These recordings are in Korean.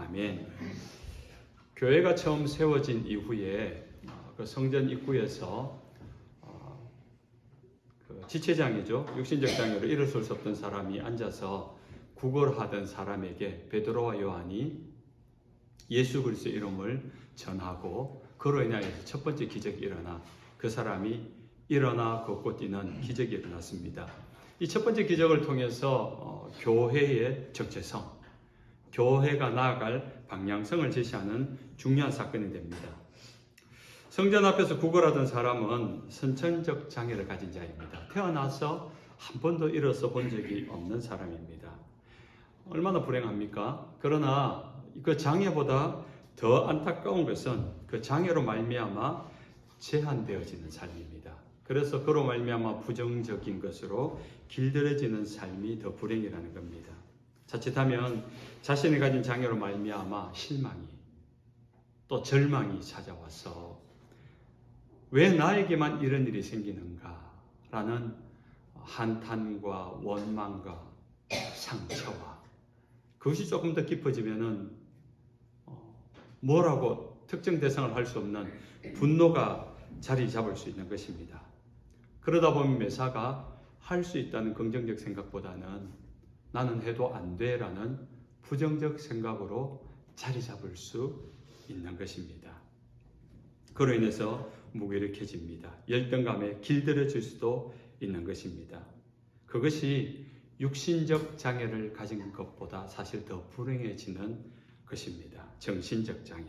아멘. 교회가 처음 세워진 이후에 그 성전 입구에서 그 지체장이죠. 육신적 장애로 일어설 수 없던 사람이 앉아서 구걸하던 사람에게 베드로와 요한이 예수 그리스도의 이름을 전하고 그로 인하여서 첫 번째 기적이 일어나 그 사람이 일어나 걷고 뛰는 기적이 일어났습니다. 이 첫 번째 기적을 통해서 교회의 적재성, 교회가 나아갈 방향성을 제시하는 중요한 사건이 됩니다. 성전 앞에서 구걸하던 사람은 선천적 장애를 가진 자입니다. 태어나서 한 번도 일어서 본 적이 없는 사람입니다. 얼마나 불행합니까? 그러나 그 장애보다 더 안타까운 것은 그 장애로 말미암아 제한되어지는 삶입니다. 그래서 그로 말미암아 부정적인 것으로 길들여지는 삶이 더 불행이라는 겁니다. 자칫하면 자신이 가진 장애로 말미암아 실망이 또 절망이 찾아와서 왜 나에게만 이런 일이 생기는가 라는 한탄과 원망과 상처와 그것이 조금 더 깊어지면은 뭐라고 특정 대상을 할 수 없는 분노가 자리 잡을 수 있는 것입니다. 그러다 보면 매사가 할 수 있다는 긍정적 생각보다는 나는 해도 안 돼라는 부정적 생각으로 자리 잡을 수 있는 것입니다. 그로 인해서 무기력해집니다. 열등감에 길들여질 수도 있는 것입니다. 그것이 육신적 장애를 가진 것보다 사실 더 불행해지는 것입니다. 정신적 장애,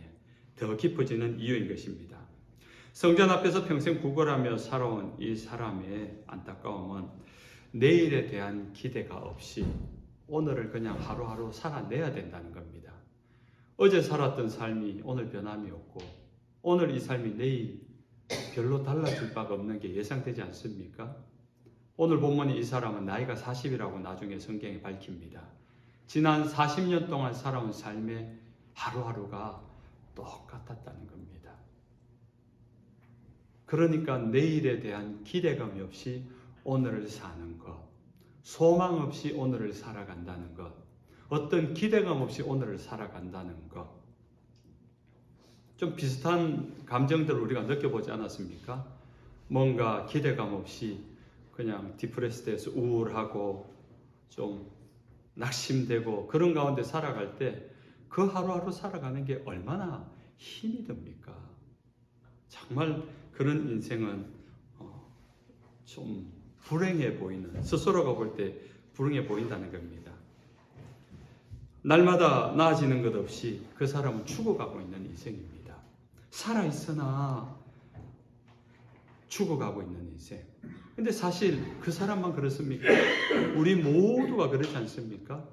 더 깊어지는 이유인 것입니다. 성전 앞에서 평생 구걸하며 살아온 이 사람의 안타까움은 내일에 대한 기대가 없이 오늘을 그냥 하루하루 살아내야 된다는 겁니다. 어제 살았던 삶이 오늘 변함이 없고 오늘 이 삶이 내일 별로 달라질 바가 없는 게 예상되지 않습니까? 오늘 본문이 이 사람은 나이가 40이라고 나중에 성경에 밝힙니다. 지난 40년 동안 살아온 삶의 하루하루가 똑같았다는 겁니다. 그러니까 내일에 대한 기대감이 없이 오늘을 사는 것, 소망 없이 오늘을 살아간다는 것, 어떤 기대감 없이 오늘을 살아간다는 것, 좀 비슷한 감정들을 우리가 느껴보지 않았습니까? 뭔가 기대감 없이 그냥 디프레스돼서 우울하고 좀 낙심되고 그런 가운데 살아갈 때 그 하루하루 살아가는 게 얼마나 힘이 듭니까? 정말 그런 인생은 좀 불행해 보이는, 스스로가 볼 때 불행해 보인다는 겁니다. 날마다 나아지는 것 없이 그 사람은 죽어가고 있는 인생입니다. 살아있으나 죽어가고 있는 인생. 근데 사실 그 사람만 그렇습니까? 우리 모두가 그렇지 않습니까?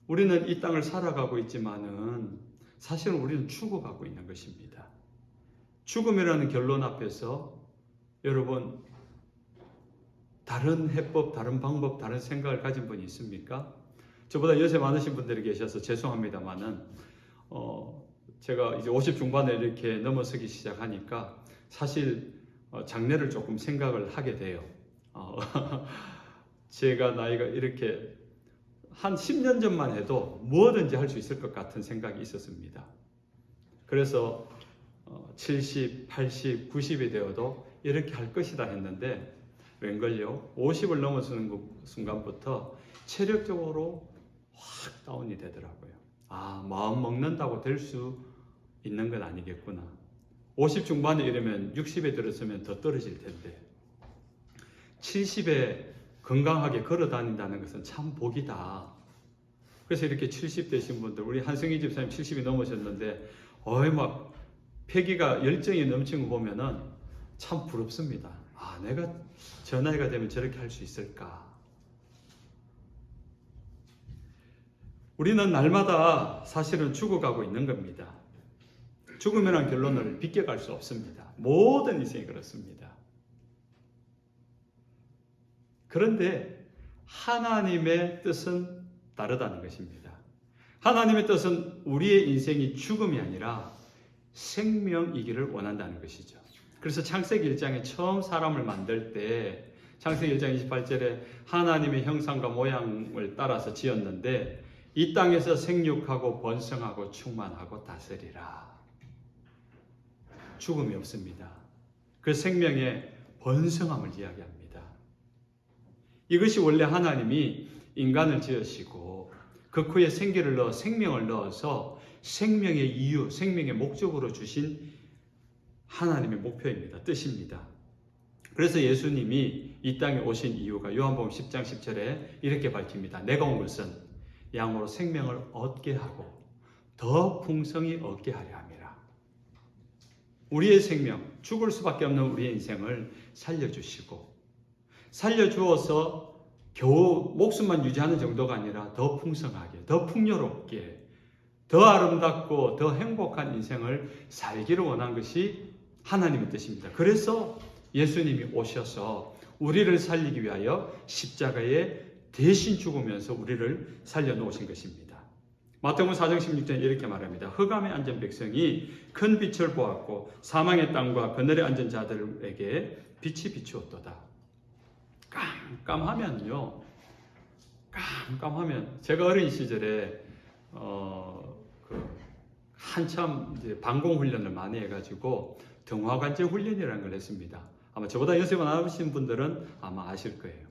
우리는 이 땅을 살아가고 있지만은 사실은 우리는 죽어가고 있는 것입니다. 죽음이라는 결론 앞에서 여러분 다른 해법, 다른 방법, 다른 생각을 가진 분이 있습니까? 저보다 연세 많으신 분들이 계셔서 죄송합니다만은 제가 이제 50 중반에 이렇게 넘어서기 시작하니까 사실 장래를 조금 생각을 하게 돼요. 제가 나이가 이렇게 한 10년 전만 해도 뭐든지 할 수 있을 것 같은 생각이 있었습니다. 그래서 70, 80, 90이 되어도 이렇게 할 것이다 했는데 웬걸요? 50을 넘어서는 순간부터 체력적으로 확 다운이 되더라고요. 마음 먹는다고 될 수 있는 건 아니겠구나. 50 중반에 이르면 60에 들었으면 더 떨어질 텐데 70에 건강하게 걸어 다닌다는 것은 참 복이다. 그래서 이렇게 70 되신 분들, 우리 한승희 집사님 70이 넘으셨는데 막 패기가 열정이 넘치는 거 보면은 참 부럽습니다. 내가 저 나이가 되면 저렇게 할 수 있을까? 우리는 날마다 사실은 죽어가고 있는 겁니다. 죽음이라는 결론을 비껴갈 수 없습니다. 모든 인생이 그렇습니다. 그런데 하나님의 뜻은 다르다는 것입니다. 하나님의 뜻은 우리의 인생이 죽음이 아니라 생명이기를 원한다는 것이죠. 그래서 창세기 1장에 처음 사람을 만들 때 창세기 1장 28절에 하나님의 형상과 모양을 따라서 지었는데 이 땅에서 생육하고 번성하고 충만하고 다스리라. 죽음이 없습니다. 그 생명의 번성함을 이야기합니다. 이것이 원래 하나님이 인간을 지으시고 그 후에 생기를 넣어 생명을 넣어서 생명의 이유, 생명의 목적으로 주신 하나님의 목표입니다. 뜻입니다. 그래서 예수님이 이 땅에 오신 이유가 요한복음 10장 10절에 이렇게 밝힙니다. 내가 온 것은 양으로 생명을 얻게 하고 더 풍성히 얻게 하려 함이라. 우리의 생명, 죽을 수밖에 없는 우리의 인생을 살려주시고 살려주어서 겨우 목숨만 유지하는 정도가 아니라 더 풍성하게, 더 풍요롭게, 더 아름답고 더 행복한 인생을 살기를 원한 것이 하나님의 뜻입니다. 그래서 예수님이 오셔서 우리를 살리기 위하여 십자가에 대신 죽으면서 우리를 살려놓으신 것입니다. 마태복음 4장 16절에 이렇게 말합니다. 흑암에 앉은 백성이 큰 빛을 보았고 사망의 땅과 그늘에 앉은 자들에게 빛이 비추었도다. 깜깜하면 제가 어린 시절에 한참 이제 방공 훈련을 많이 해가지고 등화관제 훈련이라는 걸 했습니다. 아마 저보다 연습 안 하신 분들은 아마 아실 거예요.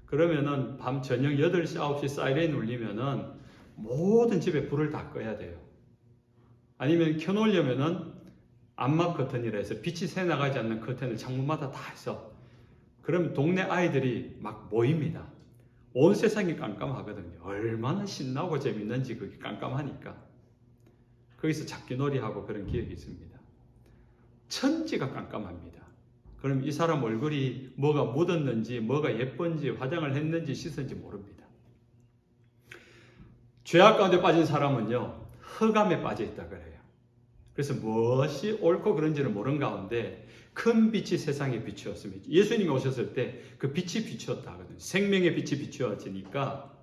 그러면은 밤 저녁 8시, 9시 사이렌 울리면은 모든 집에 불을 다 꺼야 돼요. 아니면 켜놓으려면은 암막 커튼이라 해서 빛이 새나가지 않는 커튼을 창문마다 다 해서 그럼 동네 아이들이 막 모입니다. 온 세상이 깜깜하거든요. 얼마나 신나고 재밌는지 그게 깜깜하니까. 거기서 잡기놀이하고 그런 기억이 있습니다. 천지가 깜깜합니다. 그럼 이 사람 얼굴이 뭐가 묻었는지, 뭐가 예쁜지, 화장을 했는지, 씻은지 모릅니다. 죄악 가운데 빠진 사람은요, 흑암에 빠져 있다 그래요. 그래서 무엇이 옳고 그른지를 모르는 가운데 큰 빛이 세상에 비추었습니다. 예수님이 오셨을 때 그 빛이 비추었다 하거든요. 생명의 빛이 비추어지니까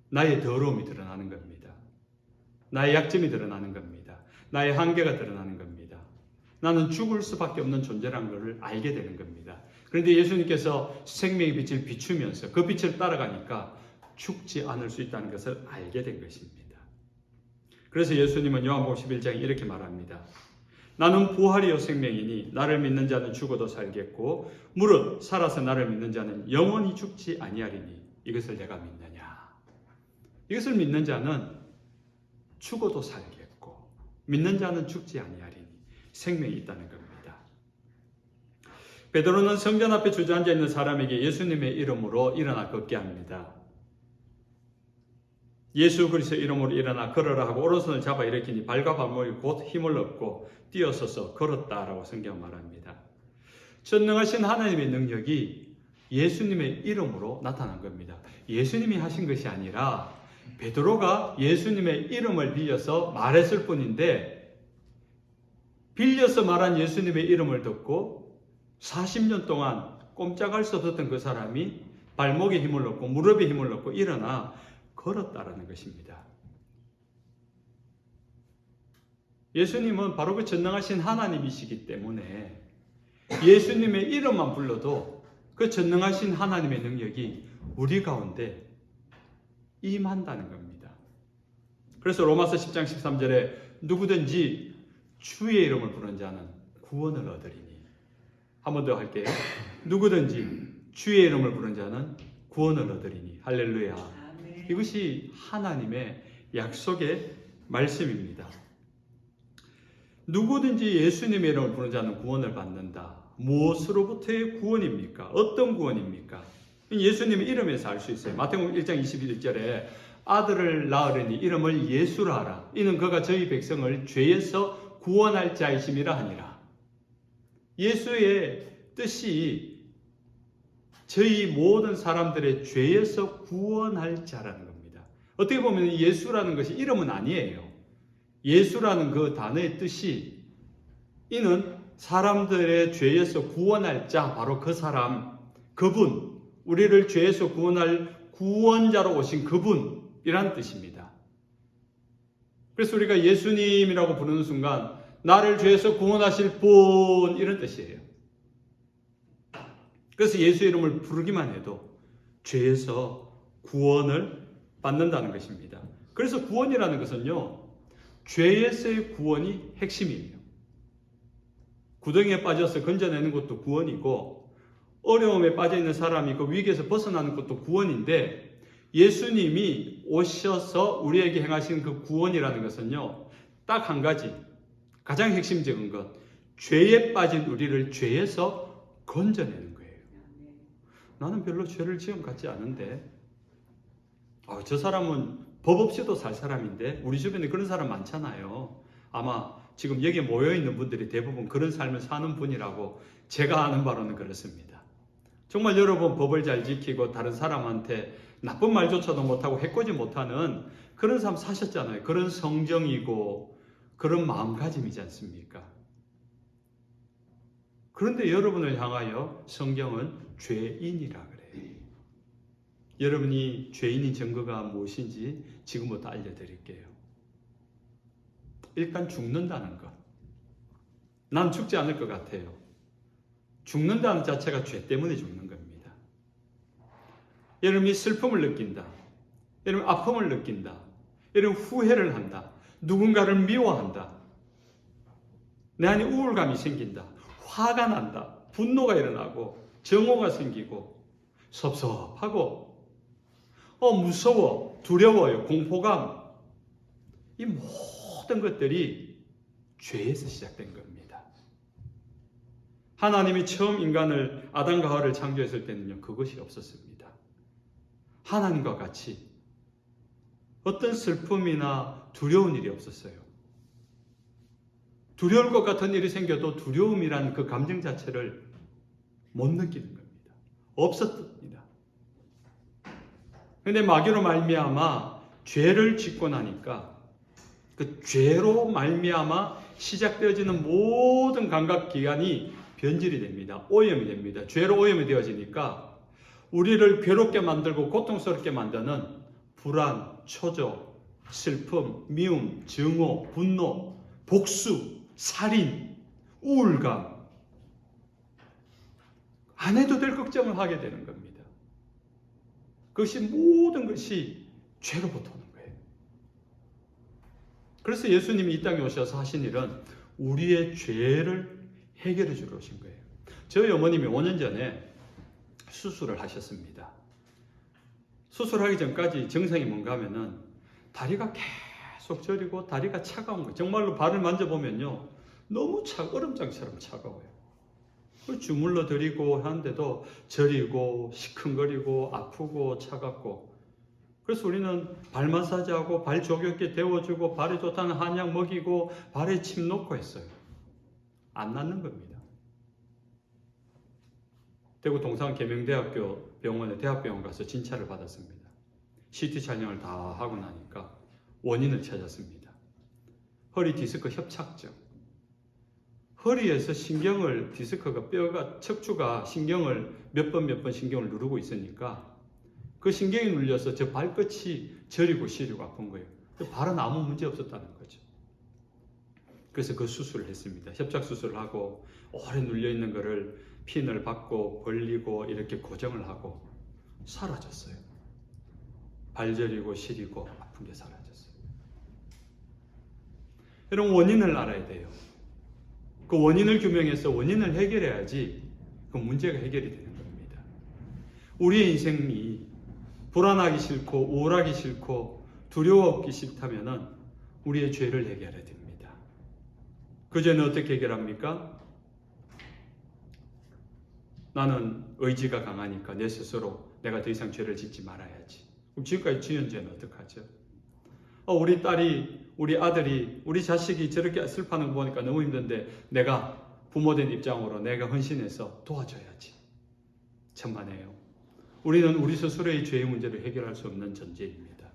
나의 더러움이 드러나는 겁니다. 나의 약점이 드러나는 겁니다. 나의 한계가 드러나는 겁니다. 나는 죽을 수밖에 없는 존재라는 것을 알게 되는 겁니다. 그런데 예수님께서 생명의 빛을 비추면서 그 빛을 따라가니까 죽지 않을 수 있다는 것을 알게 된 것입니다. 그래서 예수님은 요한복음 11장에 이렇게 말합니다. 나는 부활이요 생명이니 나를 믿는 자는 죽어도 살겠고 무릇 살아서 나를 믿는 자는 영원히 죽지 아니하리니 이것을 내가 믿느냐. 이것을 믿는 자는 죽어도 살겠고 믿는 자는 죽지 아니하리니 생명이 있다는 겁니다. 베드로는 성전 앞에 주저앉아 있는 사람에게 예수님의 이름으로 일어나 걷게 합니다. 예수 그리스도의 이름으로 일어나 걸어라 하고 오른손을 잡아 일으키니 발과 발목이 곧 힘을 얻고 뛰어서서 걸었다라고 성경 말합니다. 전능하신 하나님의 능력이 예수님의 이름으로 나타난 겁니다. 예수님이 하신 것이 아니라 베드로가 예수님의 이름을 빌려서 말했을 뿐인데 빌려서 말한 예수님의 이름을 듣고 40년 동안 꼼짝할 수 없었던 그 사람이 발목에 힘을 얻고 무릎에 힘을 얻고 일어나 걸었다라는 것입니다. 예수님은 바로 그 전능하신 하나님이시기 때문에 예수님의 이름만 불러도 그 전능하신 하나님의 능력이 우리 가운데 임한다는 겁니다. 그래서 로마서 10장 13절에 누구든지 주의 이름을 부르는 자는 구원을 얻으리니. 한 번 더 할게요. 누구든지 주의 이름을 부르는 자는 구원을 얻으리니. 할렐루야. 이것이 하나님의 약속의 말씀입니다. 누구든지 예수님의 이름을 부르는 자는 구원을 받는다. 무엇으로부터의 구원입니까? 어떤 구원입니까? 예수님의 이름에서 알 수 있어요. 마태복음 1장 21절에 아들을 낳으려니 이름을 예수라 하라. 이는 그가 저희 백성을 죄에서 구원할 자이심이라 하니라. 예수의 뜻이 저희 모든 사람들의 죄에서 구원할 자라는 겁니다. 어떻게 보면 예수라는 것이 이름은 아니에요. 예수라는 그 단어의 뜻이 이는 사람들의 죄에서 구원할 자, 바로 그 사람, 그분, 우리를 죄에서 구원할 구원자로 오신 그분이라는 뜻입니다. 그래서 우리가 예수님이라고 부르는 순간 나를 죄에서 구원하실 분, 이런 뜻이에요. 그래서 예수 이름을 부르기만 해도 죄에서 구원을 받는다는 것입니다. 그래서 구원이라는 것은요, 죄에서의 구원이 핵심이에요. 구덩이에 빠져서 건져내는 것도 구원이고, 어려움에 빠져있는 사람이 그 위기에서 벗어나는 것도 구원인데, 예수님이 오셔서 우리에게 행하신 그 구원이라는 것은요, 딱 한 가지, 가장 핵심적인 것, 죄에 빠진 우리를 죄에서 건져내는 거예요. 나는 별로 죄를 지은 것 같지 않은데, 저 사람은 법 없이도 살 사람인데, 우리 주변에 그런 사람 많잖아요. 아마 지금 여기에 모여있는 분들이 대부분 그런 삶을 사는 분이라고 제가 아는 바로는 그렇습니다. 정말 여러분 법을 잘 지키고 다른 사람한테 나쁜 말조차도 못하고 해코지 못하는 그런 삶 사셨잖아요. 그런 성정이고 그런 마음가짐이지 않습니까? 그런데 여러분을 향하여 성경은 죄인이라 그래요. 여러분이 죄인인 증거가 무엇인지 지금부터 알려드릴게요. 일단 죽는다는 것. 난 죽지 않을 것 같아요. 죽는다는 자체가 죄 때문에 죽는 겁니다. 여러분이 슬픔을 느낀다. 여러분 아픔을 느낀다. 여러분 후회를 한다. 누군가를 미워한다. 내 안에 우울감이 생긴다. 화가 난다. 분노가 일어나고 정오가 생기고 섭섭하고 무서워, 두려워요, 공포감. 이 모든 것들이 죄에서 시작된 겁니다. 하나님이 처음 인간을 아담과 하와를 창조했을 때는요, 그것이 없었습니다. 하나님과 같이 어떤 슬픔이나 두려운 일이 없었어요. 두려울 것 같은 일이 생겨도 두려움이라는 그 감정 자체를 못 느끼는 겁니다. 없었습니다. 그런데 마귀로 말미암아 죄를 짓고 나니까 그 죄로 말미암아 시작되어지는 모든 감각기관이 변질이 됩니다. 오염이 됩니다. 죄로 오염이 되어지니까 우리를 괴롭게 만들고 고통스럽게 만드는 불안, 초조, 슬픔, 미움, 증오, 분노, 복수, 살인, 우울감, 안 해도 될 걱정을 하게 되는 겁니다. 그것이 모든 것이 죄로부터 오는 거예요. 그래서 예수님이 이 땅에 오셔서 하신 일은 우리의 죄를 해결해 주러 오신 거예요. 저희 어머님이 5년 전에 수술을 하셨습니다. 수술하기 전까지 증상이 뭔가 하면은 다리가 계속 저리고 다리가 차가운 거예요. 정말로 발을 만져보면요, 너무 얼음장처럼 차가워요. 주물러 드리고 하는데도 저리고 시큰거리고 아프고 차갑고. 그래서 우리는 발 마사지하고 발 조격기 데워주고 발에 좋다는 한약 먹이고 발에 침 놓고 했어요. 안 낫는 겁니다. 대구 동산 계명대학교 병원에 대학병원 가서 진찰을 받았습니다. CT 촬영을 다 하고 나니까 원인을 찾았습니다. 허리 디스크 협착증. 허리에서 신경을, 디스크가 뼈가, 척추가 신경을 몇 번 신경을 누르고 있으니까 그 신경이 눌려서 저 발끝이 저리고 시리고 아픈 거예요. 발은 아무 문제 없었다는 거죠. 그래서 그 수술을 했습니다. 협착 수술을 하고 오래 눌려있는 거를 핀을 받고 벌리고 이렇게 고정을 하고 사라졌어요. 발 저리고 시리고 아픈 게 사라졌어요. 이런 원인을 알아야 돼요. 그 원인을 규명해서 원인을 해결해야지 그 문제가 해결이 되는 겁니다. 우리의 인생이 불안하기 싫고 우울하기 싫고 두려워하기 싫다면은 우리의 죄를 해결해야 됩니다. 그 죄는 어떻게 해결합니까? 나는 의지가 강하니까 내 스스로 내가 더 이상 죄를 짓지 말아야지. 그럼 지금까지 지은 죄는 어떡하죠? 우리 딸이, 우리 아들이, 우리 자식이 저렇게 슬퍼하는 거 보니까 너무 힘든데 내가 부모된 입장으로 내가 헌신해서 도와줘야지. 천만에요. 우리는 우리 스스로의 죄의 문제를 해결할 수 없는 존재입니다.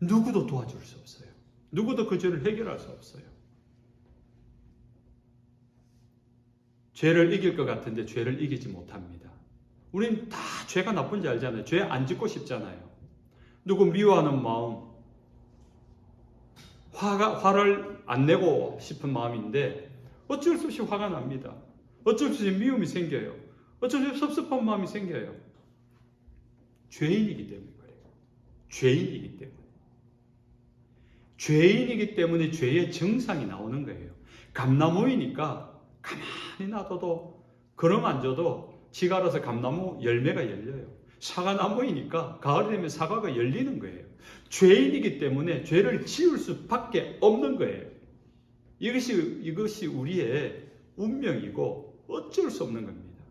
누구도 도와줄 수 없어요. 누구도 그 죄를 해결할 수 없어요. 죄를 이길 것 같은데 죄를 이기지 못합니다. 우린 다 죄가 나쁜지 알잖아요. 죄 안 짓고 싶잖아요. 누구 미워하는 마음, 화를 안 내고 싶은 마음인데 어쩔 수 없이 화가 납니다. 어쩔 수 없이 미움이 생겨요. 어쩔 수 없이 섭섭한 마음이 생겨요. 죄인이기 때문에 그래요. 죄인이기 때문에. 죄인이기 때문에 죄의 증상이 나오는 거예요. 감나무이니까 가만히 놔둬도 그럼 안 줘도 지가 알아서 감나무 열매가 열려요. 사과나무이니까 가을이 되면 사과가 열리는 거예요. 죄인이기 때문에 죄를 지을 수밖에 없는 거예요. 이것이 우리의 운명이고 어쩔 수 없는 겁니다.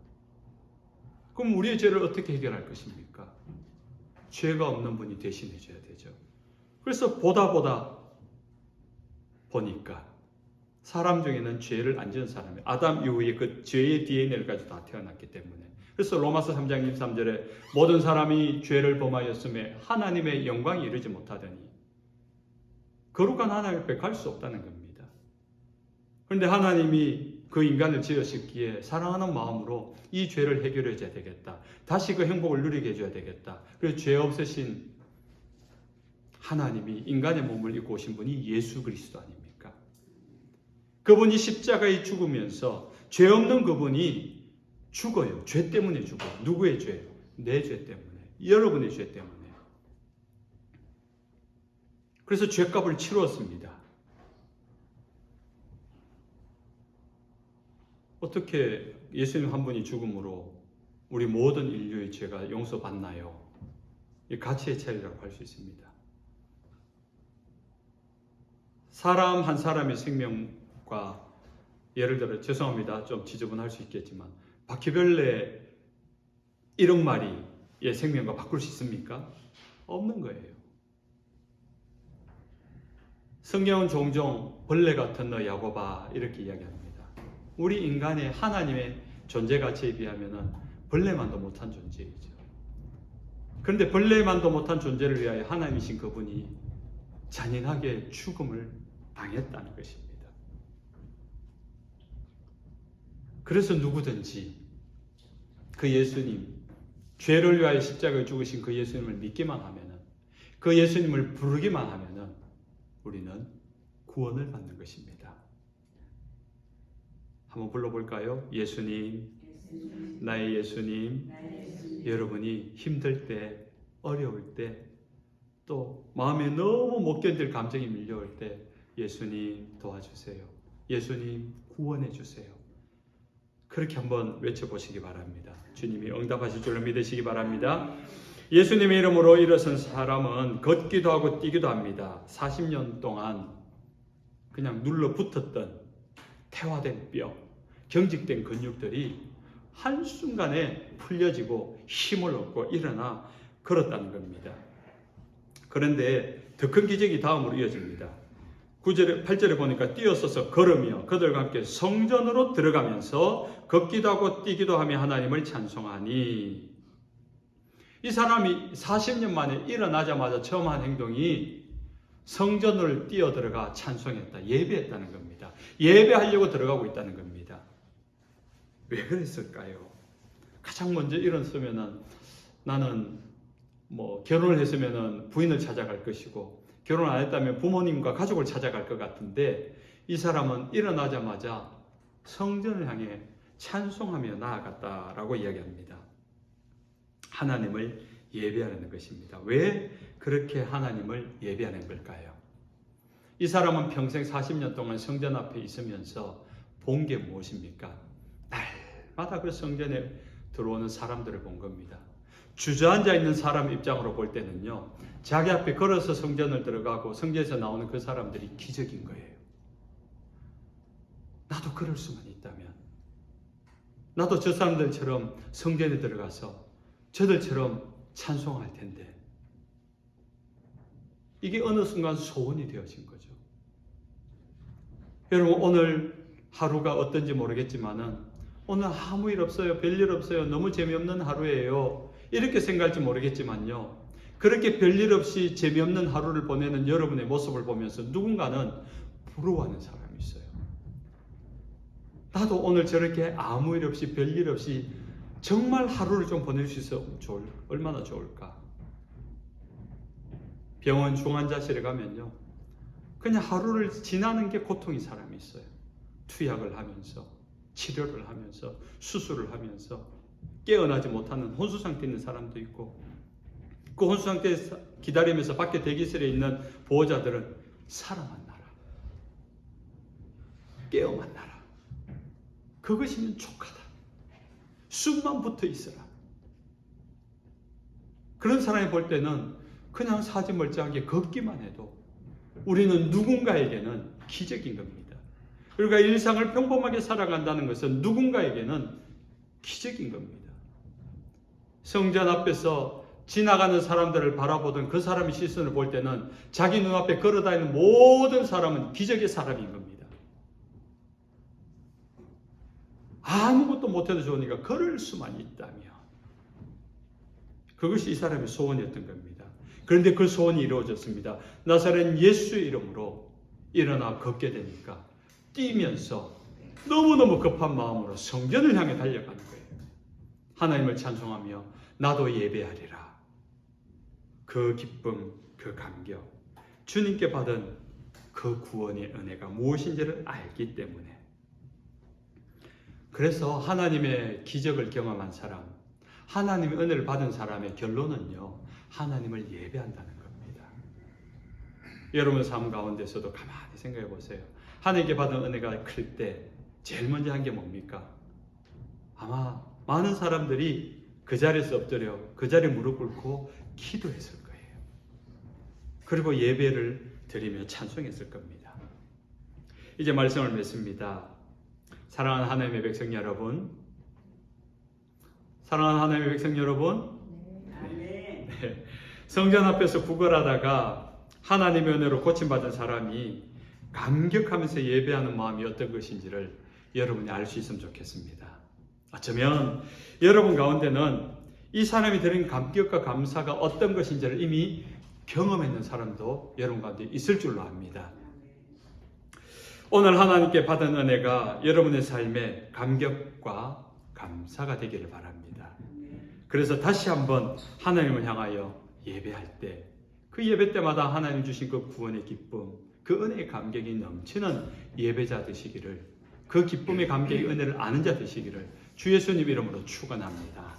그럼 우리의 죄를 어떻게 해결할 것입니까? 죄가 없는 분이 대신해 줘야 되죠. 그래서 보다 보니까 사람 중에는 죄를 안 지은 사람이 아담 이후에 그 죄의 DNA를 가지고 다 태어났기 때문에, 그래서 로마서 3장 23절에 모든 사람이 죄를 범하였음에 하나님의 영광에 이르지 못하더니 거룩한 하나님 앞에 갈 수 없다는 겁니다. 그런데 하나님이 그 인간을 지으셨기에 사랑하는 마음으로 이 죄를 해결해 줘야 되겠다. 다시 그 행복을 누리게 해줘야 되겠다. 그래서 죄 없으신 하나님이 인간의 몸을 입고 오신 분이 예수 그리스도 아닙니까? 그분이 십자가에 죽으면서 죄 없는 그분이 죽어요. 죄 때문에 죽어요. 누구의 죄? 내 죄 때문에. 여러분의 죄 때문에. 그래서 죄값을 치루었습니다. 어떻게 예수님 한 분이 죽음으로 우리 모든 인류의 죄가 용서받나요? 이 가치의 차이라고 할 수 있습니다. 사람 한 사람의 생명과, 예를 들어 죄송합니다. 좀 지저분할 수 있겠지만 바퀴벌레 1억 마리의 생명과 바꿀 수 있습니까? 없는 거예요. 성경은 종종 벌레 같은 너 야고바 이렇게 이야기합니다. 우리 인간의 하나님의 존재 가치에 비하면 벌레만도 못한 존재이죠. 그런데 벌레만도 못한 존재를 위하여 하나님이신 그분이 잔인하게 죽음을 당했다는 것입니다. 그래서 누구든지 그 예수님, 죄를 위하여 십자가에 죽으신 그 예수님을 믿기만 하면은, 그 예수님을 부르기만 하면은 우리는 구원을 받는 것입니다. 한번 불러볼까요? 예수님, 나의 예수님. 여러분이 힘들 때, 어려울 때, 또 마음에 너무 못 견딜 감정이 밀려올 때 예수님 도와주세요. 예수님 구원해 주세요. 그렇게 한번 외쳐보시기 바랍니다. 주님이 응답하실 줄로 믿으시기 바랍니다. 예수님의 이름으로 일어선 사람은 걷기도 하고 뛰기도 합니다. 40년 동안 그냥 눌러붙었던 태화된 뼈, 경직된 근육들이 한순간에 풀려지고 힘을 얻고 일어나 걸었다는 겁니다. 그런데 더 큰 기적이 다음으로 이어집니다. 8절에 보니까 뛰어서서 걸으며 그들과 함께 성전으로 들어가면서 걷기도 하고 뛰기도 하며 하나님을 찬송하니, 이 사람이 40년 만에 일어나자마자 처음 한 행동이 성전을 뛰어들어가 찬송했다, 예배했다는 겁니다. 예배하려고 들어가고 있다는 겁니다. 왜 그랬을까요? 가장 먼저 일어섰으면은 나는 결혼을 했으면은 부인을 찾아갈 것이고, 결혼 안 했다면 부모님과 가족을 찾아갈 것 같은데, 이 사람은 일어나자마자 성전을 향해 찬송하며 나아갔다라고 이야기합니다. 하나님을 예배하는 것입니다. 왜 그렇게 하나님을 예배하는 걸까요? 이 사람은 평생 40년 동안 성전 앞에 있으면서 본 게 무엇입니까? 날마다 그 성전에 들어오는 사람들을 본 겁니다. 주저앉아 있는 사람 입장으로 볼 때는요, 자기 앞에 걸어서 성전을 들어가고 성전에서 나오는 그 사람들이 기적인 거예요. 나도 그럴 수만 있다면, 나도 저 사람들처럼 성전에 들어가서 저들처럼 찬송할 텐데, 이게 어느 순간 소원이 되어진 거죠. 여러분, 오늘 하루가 어떤지 모르겠지만은 오늘 아무 일 없어요, 별일 없어요, 너무 재미없는 하루예요, 이렇게 생각할지 모르겠지만요, 그렇게 별일 없이 재미없는 하루를 보내는 여러분의 모습을 보면서 누군가는 부러워하는 사람이 있어요. 나도 오늘 저렇게 아무 일 없이 별일 없이 정말 하루를 좀 보낼 수 있어 얼마나 좋을까. 병원 중환자실에 가면요, 그냥 하루를 지나는 게 고통인 사람이 있어요. 투약을 하면서, 치료를 하면서, 수술을 하면서 깨어나지 못하는 혼수 상태에 있는 사람도 있고, 그 혼수 상태에서 기다리면서 밖에 대기실에 있는 보호자들은 살아 만나라. 깨어 만나라. 그것이면 족하다. 숨만 붙어 있어라. 그런 사람이 볼 때는 그냥 사지 멀쩡하게 걷기만 해도 우리는 누군가에게는 기적인 겁니다. 우리가 일상을 평범하게 살아간다는 것은 누군가에게는 기적인 겁니다. 성전 앞에서 지나가는 사람들을 바라보던 그 사람의 시선을 볼 때는 자기 눈앞에 걸어다니는 모든 사람은 기적의 사람인 겁니다. 아무것도 못해도 좋으니까 걸을 수만 있다면 그것이 이 사람의 소원이었던 겁니다. 그런데 그 소원이 이루어졌습니다. 나사렛 예수의 이름으로 일어나 걷게 되니까 뛰면서 너무너무 급한 마음으로 성전을 향해 달려가는 거예요. 하나님을 찬송하며 나도 예배하리라. 그 기쁨, 그 감격, 주님께 받은 그 구원의 은혜가 무엇인지를 알기 때문에. 그래서 하나님의 기적을 경험한 사람, 하나님의 은혜를 받은 사람의 결론은요, 하나님을 예배한다는 겁니다. 여러분 삶 가운데서도 가만히 생각해 보세요. 하나님께 받은 은혜가 클 때 제일 먼저 한 게 뭡니까? 아마 많은 사람들이 그 자리에서 엎드려 그 자리에 무릎 꿇고 기도했을 거예요. 그리고 예배를 드리며 찬송했을 겁니다. 이제 말씀을 맺습니다. 사랑하는 하나님의 백성 여러분, 사랑하는 하나님의 백성 여러분, 네. 성전 앞에서 구걸하다가 하나님의 은혜로 고침받은 사람이 감격하면서 예배하는 마음이 어떤 것인지를 여러분이 알 수 있으면 좋겠습니다. 어쩌면 여러분 가운데는 이 사람이 드린 감격과 감사가 어떤 것인지를 이미 경험했는 사람도 여러분 가운데 있을 줄로 압니다. 오늘 하나님께 받은 은혜가 여러분의 삶에 감격과 감사가 되기를 바랍니다. 그래서 다시 한번 하나님을 향하여 예배할 때, 그 예배 때마다 하나님 주신 그 구원의 기쁨, 그 은혜의 감격이 넘치는 예배자 되시기를, 그 기쁨의 감격의 은혜를 아는 자 되시기를 주 예수님 이름으로 축원합니다.